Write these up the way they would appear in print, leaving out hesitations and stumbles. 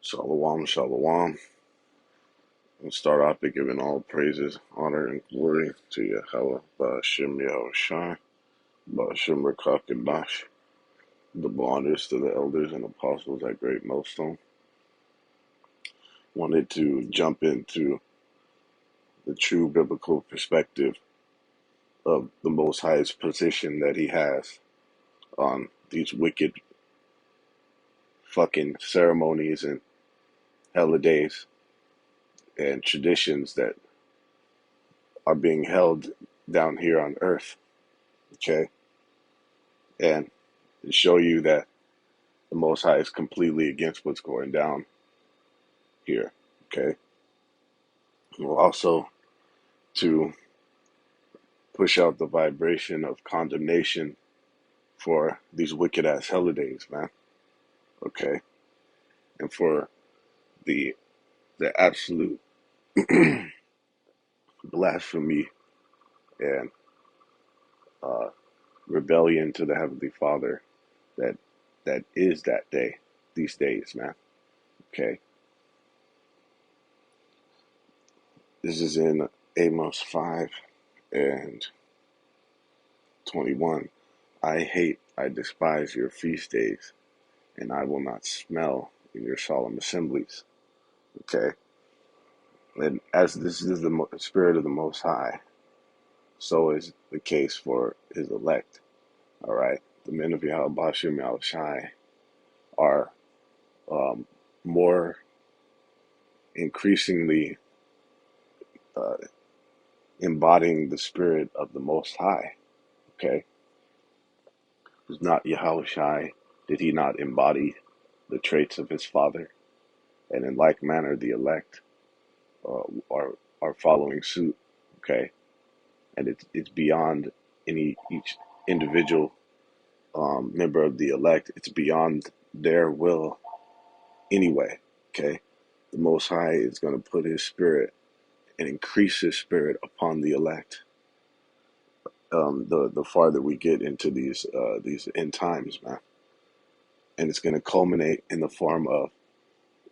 Shalom, shalom. We'll start off by giving all praises, honor, and glory to Yahweh, Ba'ashem Yahushai, Ba'ashem Rekakadash, double honors to the elders and apostles at Great Millstone. Wanted to jump into the true biblical perspective of the Most High's position that he has on these wicked fucking ceremonies and holidays and traditions that are being held down here on earth, okay? And show you that the Most High is completely against what's going down here, okay? Well, also to push out the vibration of condemnation for these wicked ass holidays, man, okay? And for the absolute blasphemy and uh, rebellion to the Heavenly Father that is that day, these days, man, okay? This is in Amos 5 and 21. I despise your feast days, and I will not smell in your solemn assemblies. Okay? And as this is the spirit of the Most High, so is the case for his elect. All right? The men of Yahweh Bashim Yahushai are more increasingly uh, embodying the spirit of the Most High. Okay? Was not Yahushai, did he not embody the traits of his Father? And in like manner, the elect uh, are following suit. Okay, and it's beyond each individual member of the elect. It's beyond their will anyway. Okay, the Most High is going to put His Spirit and increase His Spirit upon the elect. The farther we get into these end times, man, and it's going to culminate in the form of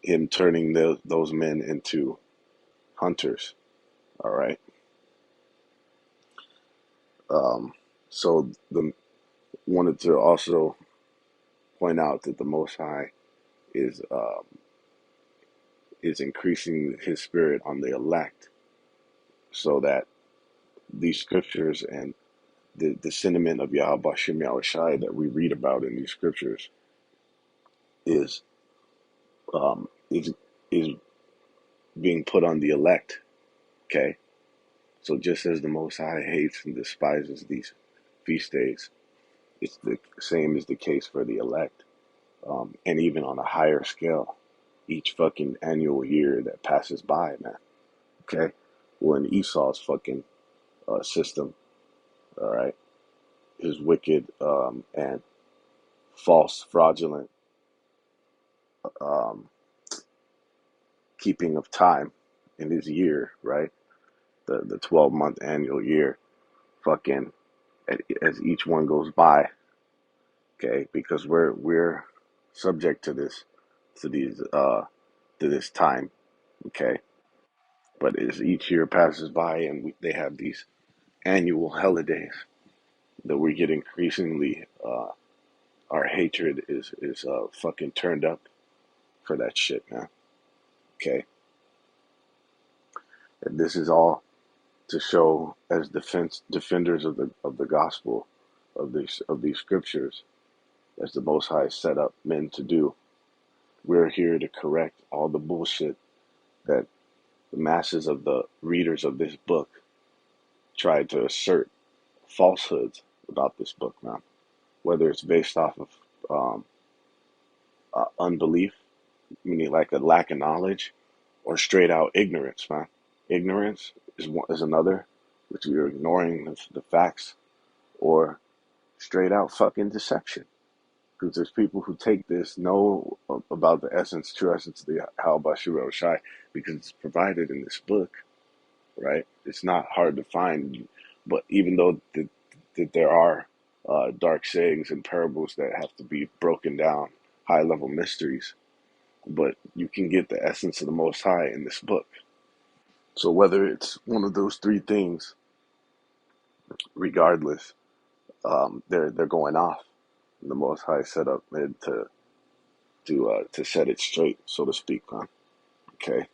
Him turning those men into hunters. All right. So the wanted to also point out that the Most High is increasing His Spirit on the elect, so that these scriptures and the sentiment of Yahweh Bashim Yahushai that we read about in these scriptures is um, is is being put on the elect. Okay, so just as the Most High hates and despises these feast days, it's the same is the case for the elect, and even on a higher scale. Each fucking annual year that passes by, man. Okay, well, in Esau's fucking system, all right, his wicked and false, fraudulent um, keeping of time in his year, right? The 12-month annual year, fucking as each one goes by, okay, because we're subject to these to this time, okay. But as each year passes by and they have these annual holidays that we get increasingly our hatred is fucking turned up for that shit, man. Okay, and this is all to show as defenders of the gospel of these scriptures, as the Most High set up men to do. We're here to correct all the bullshit that the masses of the readers of this book tried to assert falsehoods about this book, man. Whether it's based off of um, unbelief, meaning like a lack of knowledge, or straight out ignorance, man. Ignorance is another, which you're ignoring the facts, or straight out fucking deception. Because there's people who take this, know about the true essence of the How Bashir Shai, because it's provided in this book, right? It's not hard to find, but even though that there are dark sayings and parables that have to be broken down, high level mysteries, but you can get the essence of the Most High in this book. So whether it's one of those three things, regardless, they're going off. And the Most High set up it to set it straight, so to speak, man. Okay.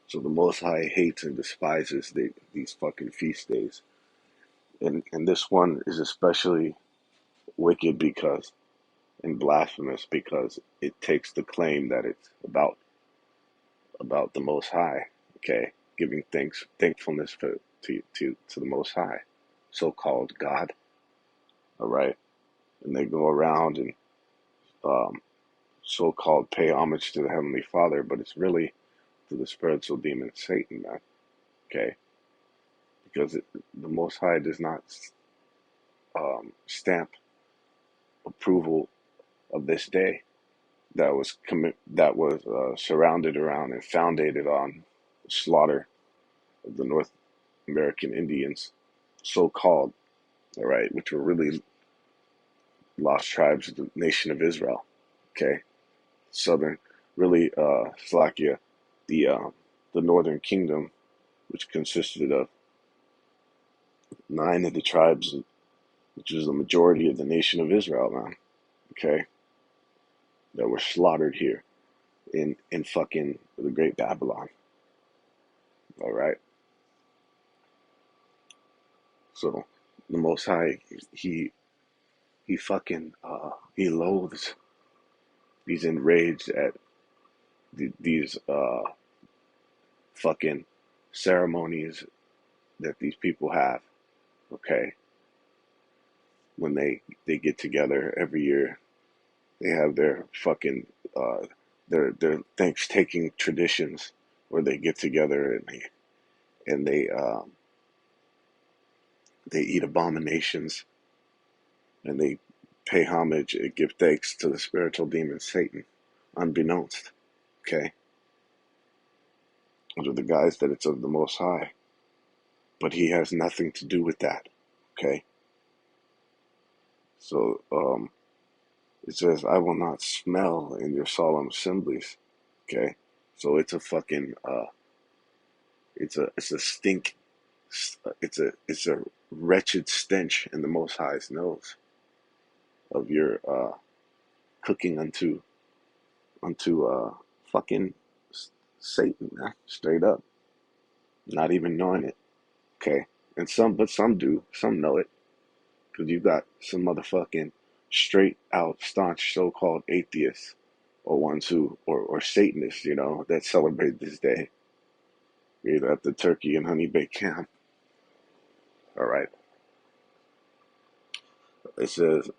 So the Most High hates and despises these fucking feast days, and this one is especially wicked because and blasphemous because it takes the claim that it's about the Most High. Okay, giving thankfulness to the Most High, so-called God. All right, and they go around and um, so-called pay homage to the Heavenly Father, but it's really to the spiritual demon Satan, man. Okay, because the Most High does not stamp approval of this day that was surrounded around and founded on slaughter of the North American Indians, so-called, all right, which were really lost tribes of the nation of Israel. Okay, southern, really, Slovakia, the uh, the northern kingdom, which consisted of 9 of the tribes, which was the majority of the nation of Israel, man. Okay, that were slaughtered here in fucking the Great Babylon. All right, so the Most High, he he fucking he loathes, he's enraged at these fucking ceremonies that these people have. Okay, when they get together every year, they have their fucking their thanks taking traditions where they get together and they eat abominations and they pay homage and give thanks to the spiritual demon Satan, unbeknownst. Okay, under the guise that it's of the Most High, but he has nothing to do with that. Okay, so it says, "I will not smell in your solemn assemblies." Okay, so it's a fucking it's a stink, it's a wretched stench in the Most High's nose of your cooking unto fucking Satan, man. Straight up, not even knowing it. Okay, and some do, some know it, because you got some motherfucking straight out staunch so-called atheists or ones who or Satanists, that celebrate this day. Either at the turkey and honey baked ham. All right. It says,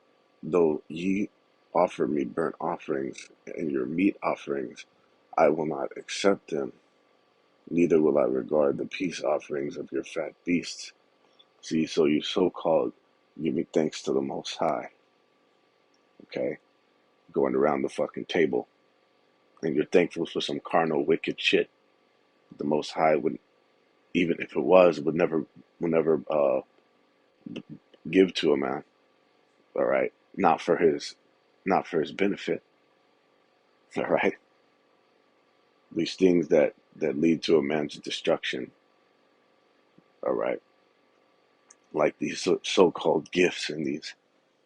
though ye offer me burnt offerings and your meat offerings, I will not accept them, neither will I regard the peace offerings of your fat beasts. See, so you so-called give me thanks to the Most High, okay? Going around the fucking table, and you're thankful for some carnal, wicked shit. The Most High would, even if it was, would never give to a man. All right, not for his benefit. All right, these things that lead to a man's destruction. All right, like these so-called gifts and these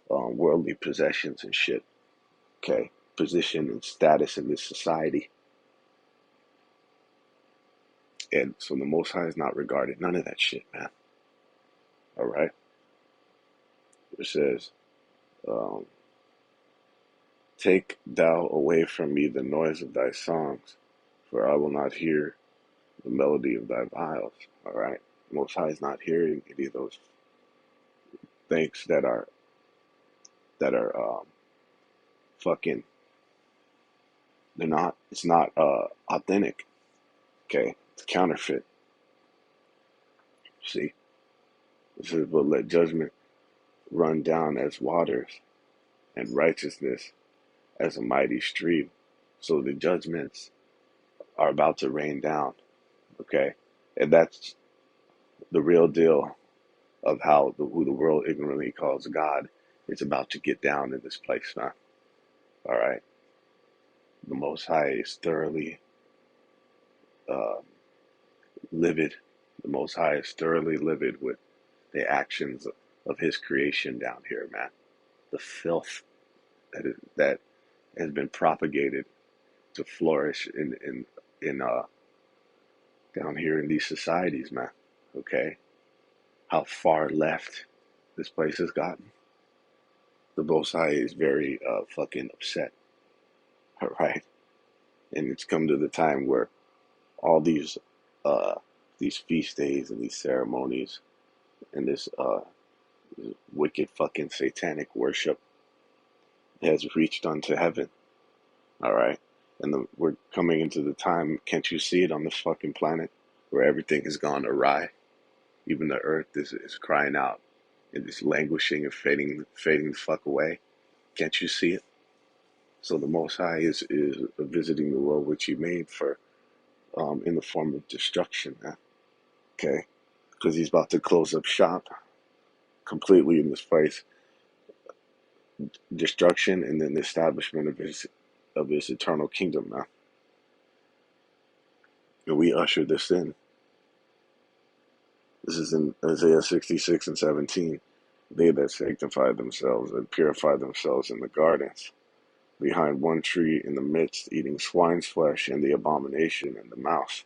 worldly possessions and shit. Okay, position and status in this society, and so the Most High is not regarded none of that shit, man. All right, it says, um, "Take thou away from me the noise of thy songs, for I will not hear the melody of thy viols." All right, Most High is not hearing any of those things that are fucking, they're not, it's not authentic. Okay, it's counterfeit. See, this is, but let judgment run down as waters and righteousness as a mighty stream. So the judgments are about to rain down. Okay, and that's the real deal of how who the world ignorantly calls God is about to get down in this place, man. All right, the Most High is thoroughly uh, livid. The Most High is thoroughly livid with the actions of His creation down here, man. The filth that has been propagated to flourish in down here in these societies, man. Okay, how far left this place has gotten. The Most High is very fucking upset. All right, and it's come to the time where all uh these feast days and these ceremonies and this wicked fucking satanic worship has reached unto heaven. All right, and we're coming into the time. Can't you see it on this fucking planet where everything has gone awry? Even the earth is crying out and is languishing and fading the fuck away. Can't you see it? So the Most High is visiting the world which He made for in the form of destruction. Okay, because He's about to close up shop completely in this place, destruction, and then the establishment of His eternal kingdom. Now, and we usher this in. This is in Isaiah 66 and 17. They that sanctify themselves and purify themselves in the gardens, behind one tree in the midst, eating swine's flesh, and the abomination and the mouse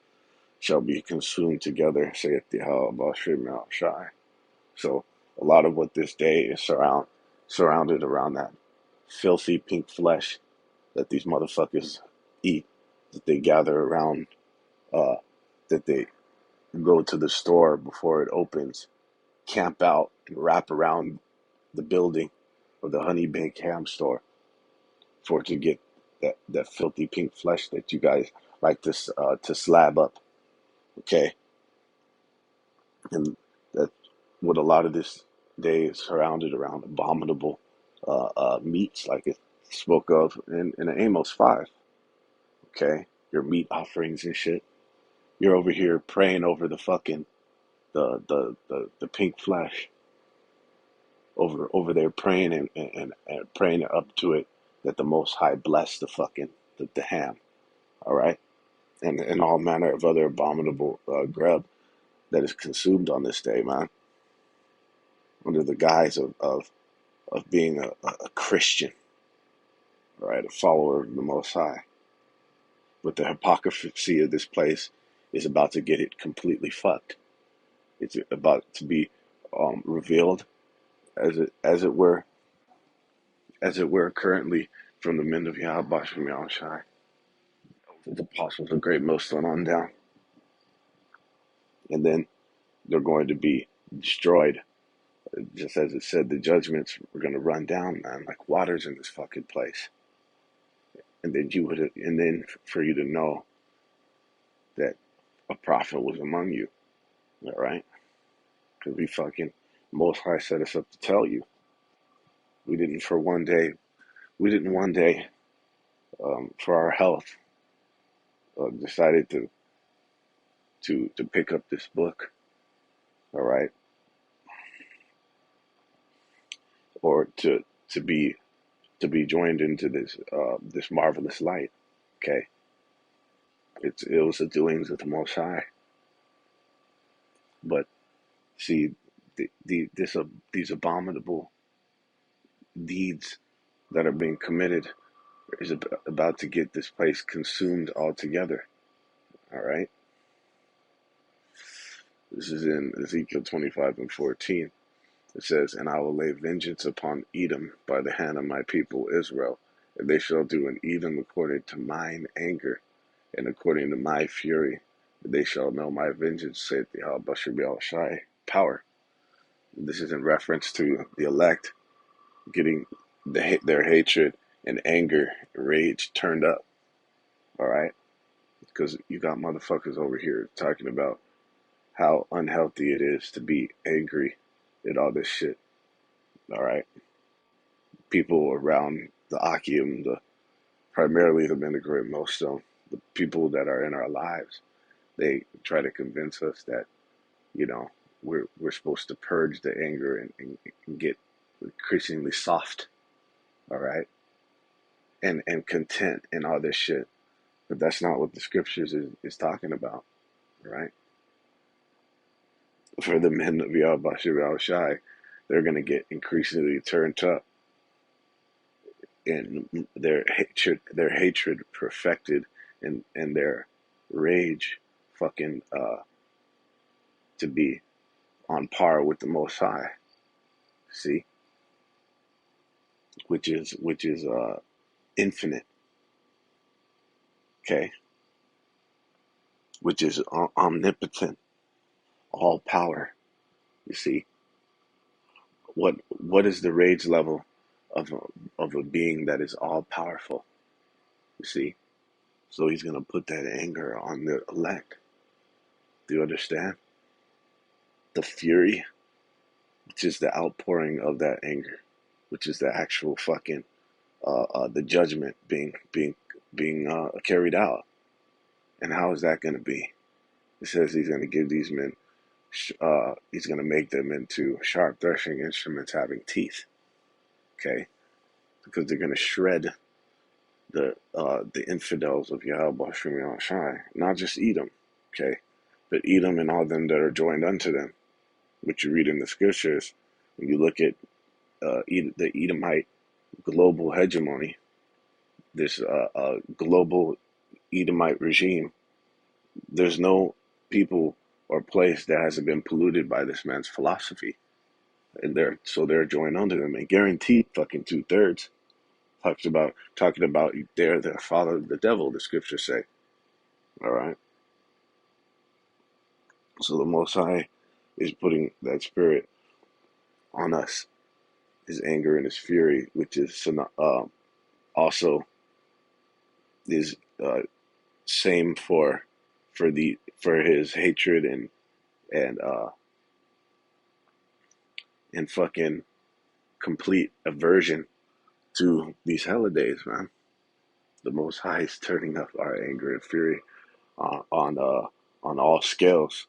shall be consumed together, saith Yahweh Shai. So a lot of what this day is surrounded around that filthy pink flesh that these motherfuckers eat, that they gather around, uh, that they go to the store before it opens, camp out and wrap around the building of the honey baked ham store for to get that filthy pink flesh that you guys like to slab up. Okay, and that what a lot of this day is surrounded around abominable meats, like it spoke of in Amos 5. Okay, your meat offerings and shit. You're over here praying over the fucking the pink flesh, over there praying and praying up to it that the Most High bless the fucking the ham. All right, and all manner of other abominable grub that is consumed on this day, man, under the guise of being a Christian, all right, a follower of the Most High. But the hypocrisy of this place is about to get it completely fucked. It's about to be revealed, as it were currently from the men of Yahweh from Yahushai, the apostles of Great Millstone on down. And then they're going to be destroyed. Just as it said, the judgments were going to run down, man, like waters in this fucking place. And then for you to know that a prophet was among you, all right? Because we fucking, Most High set us up to tell you. We didn't one day, for our health, decided to pick up this book, all right, or to be to be joined into this marvelous light. Okay, it was the doings of the Most High. But see, these abominable deeds that are being committed is about to get this place consumed altogether. All right, this is in Ezekiel 25 and 14. It says, "And I will lay vengeance upon Edom by the hand of my people Israel, and they shall do in Edom according to mine anger, and according to my fury. They shall know my vengeance, saith the Yahweh Shai, power." This is in reference to the elect getting their hatred and anger, rage turned up. All right, because you got motherfuckers over here talking about how unhealthy it is to be angry at all this shit. All right, people around the Akim, primarily the men of Great Millstone, the people that are in our lives, they try to convince us that, you know, we're supposed to purge the anger and get increasingly soft. All right, and content and all this shit. But that's not what the scriptures is talking about, right? For the men of Yahweh Shai, they're going to get increasingly turned up and their hatred perfected, and their rage fucking to be on par with the Most High. See, which is infinite, okay, which is omnipotent, all power. You see, what is the rage level of a being that is all powerful? You see, so he's gonna put that anger on the elect. Do you understand? The fury, which is the outpouring of that anger, which is the actual fucking the judgment being carried out. And how is that going to be? It says he's going to give these men, he's going to make them into sharp threshing instruments having teeth. Okay, because they're going to shred the infidels of Yahweh Shem Shai, not just Edom, okay, but Edom and all them that are joined unto them, which you read in the scriptures. When you look at the Edomite global hegemony, this global Edomite regime, there's no people or place that hasn't been polluted by this man's philosophy, and they're joined unto them, and guaranteed fucking 2/3 talking about they're the father of the devil. The scriptures say, all right. So the Most High is putting that spirit on us, his anger and his fury, which is also is same for his hatred and and fucking complete aversion to these holidays, man. The Most High is turning up our anger and fury on all scales.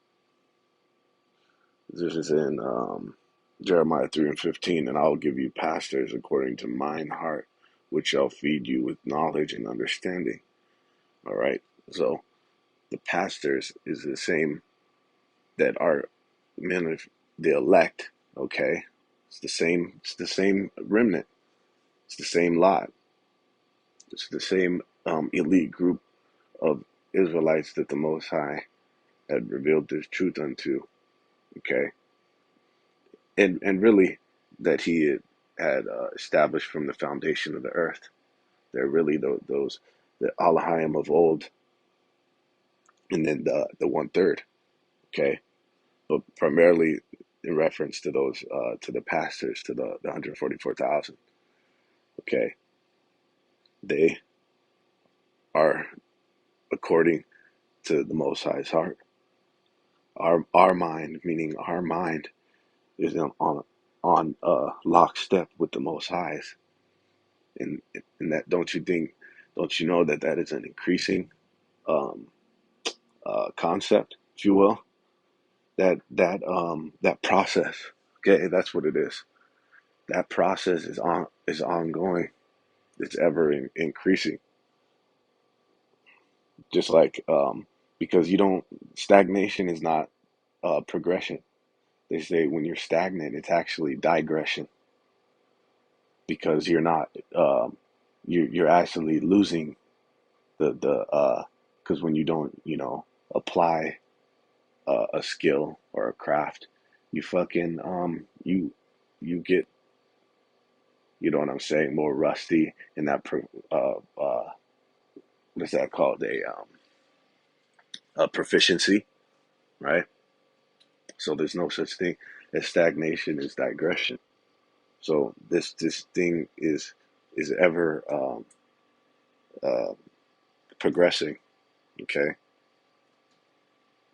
This is in Jeremiah 3:15, and I will give you pastors according to mine heart, which shall feed you with knowledge and understanding. All right. So the pastors is the same that are men of the elect. Okay. It's the same. It's the same remnant. It's the same lot. It's the same elite group of Israelites that the Most High had revealed this truth unto. Okay. And really that he had established from the foundation of the earth. They're really those the Alahayim of old, and then the 1/3. Okay. But primarily in reference to those to the pastors, to the 144,000. Okay. They are according to the Most High's heart. Our mind, meaning our mind, is on lockstep with the Most High's, and that don't you know that is an increasing um, concept, if you will, that process. Okay, that's what it is. That process is ongoing. It's ever increasing. Just like because you don't stagnation is not progression. They say when you're stagnant, it's actually digression, because you're not you're actually losing the because when you don't apply a skill or a craft, you fucking you get, you know what I'm saying, more rusty in that what's that called, a proficiency, right? So there's no such thing as stagnation, as digression. So this thing is ever uh, progressing. Okay,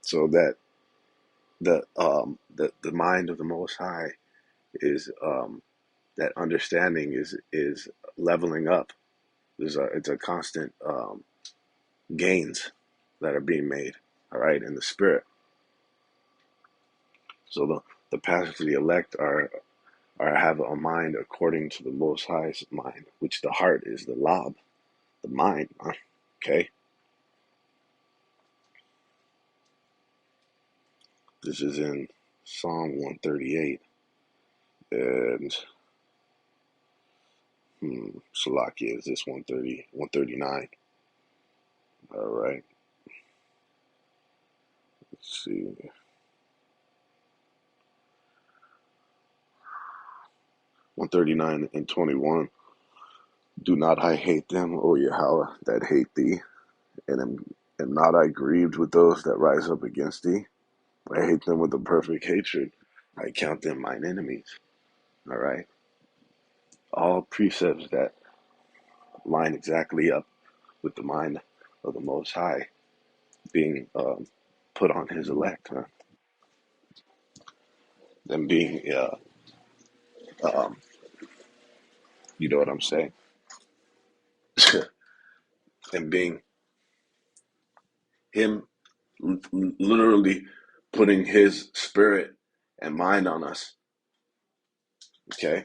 so that the mind of the Most High is that understanding is leveling up. It's a constant gains that are being made. All right, in the spirit. So the pastors of the elect are have a mind according to the Most High's mind, which the heart is the lob. the mind, huh? Okay. This is in Psalm 138 and Salakia, is this 130, 139? All right. Let's see. 139 and 21. Do not I hate them, O Yahweh, that hate thee, and am not I grieved with those that rise up against thee? I hate them with a perfect hatred. I count them mine enemies. All right. All precepts that line exactly up with the mind of the Most High being put on His elect, huh? Them being, um, you know what I'm saying? Them being Him literally putting His spirit and mind on us. Okay.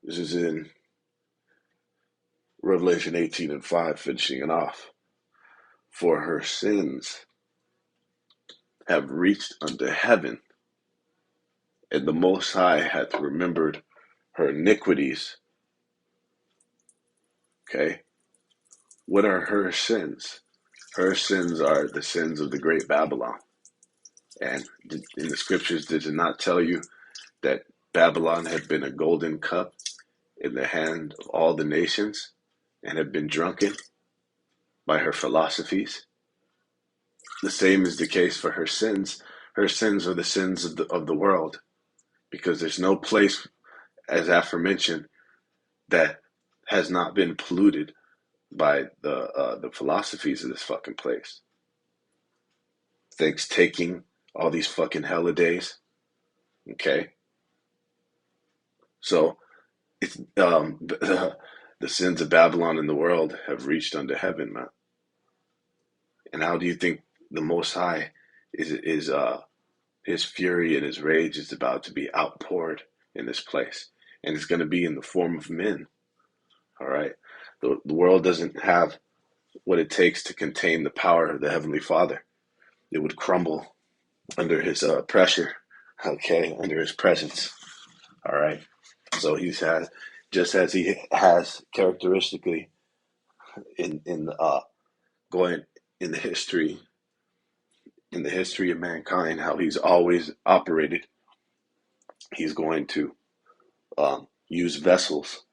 This is in Revelation 18 and 5, finishing it off. For her sins have reached unto heaven, and the Most High hath remembered her iniquities. Okay. What are her sins? Her sins are the sins of the great Babylon. And in the scriptures, did it not tell you that Babylon had been a golden cup in the hand of all the nations and had been drunken by her philosophies? The same is the case for her sins. Her sins are the sins of the world, because there's no place, as aforementioned, that has not been polluted by the philosophies of this fucking place. Things taking all these fucking holidays. Okay, so it's the sins of Babylon in the world have reached unto heaven, man. And how do you think the Most High is his fury and his rage is about to be outpoured in this place, and it's going to be in the form of men. All right, the world doesn't have what it takes to contain the power of the Heavenly Father. It would crumble under his pressure. Okay, under his presence. All right. So he's had, just as he has characteristically in going in the history of mankind, how he's always operated. He's going to use vessels.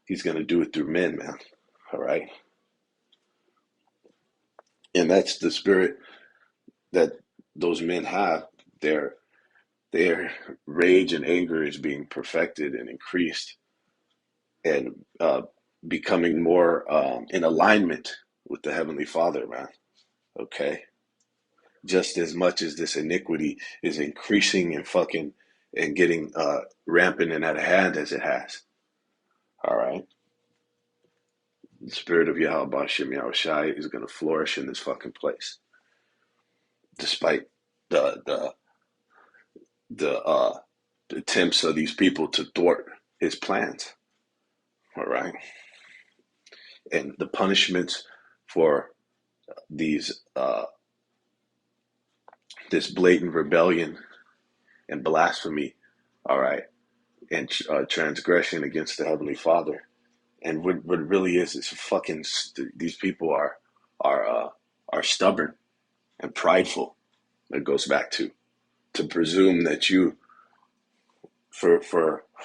He's going to do it through men, man. All right. And that's the spirit that those men have. Their rage and anger is being perfected and increased, and becoming more in alignment with the Heavenly Father, man. Okay. Just as much as this iniquity is increasing and fucking and getting rampant and out of hand as it has. All right. The spirit of Yahweh Bashem Yahushai is going to flourish in this fucking place, despite the the the attempts of these people to thwart his plans. All right. And the punishments for these this blatant rebellion and blasphemy, all right, and transgression against the Heavenly Father. And what really is fucking these people are stubborn and prideful. It goes back to presume that you, for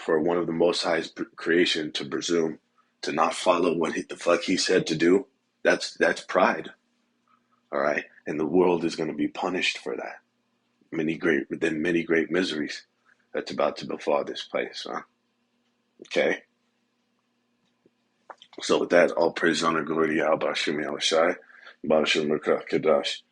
one of the Most High's creation, to presume to not follow what the fuck he said to do. That's pride. All right, and the world is going to be punished for that. Many great miseries that's about to befall this place. Huh? Okay. So with that, all praise, honor, glory to Yahweh Shem Yahushai, Baruch Shem Kadash.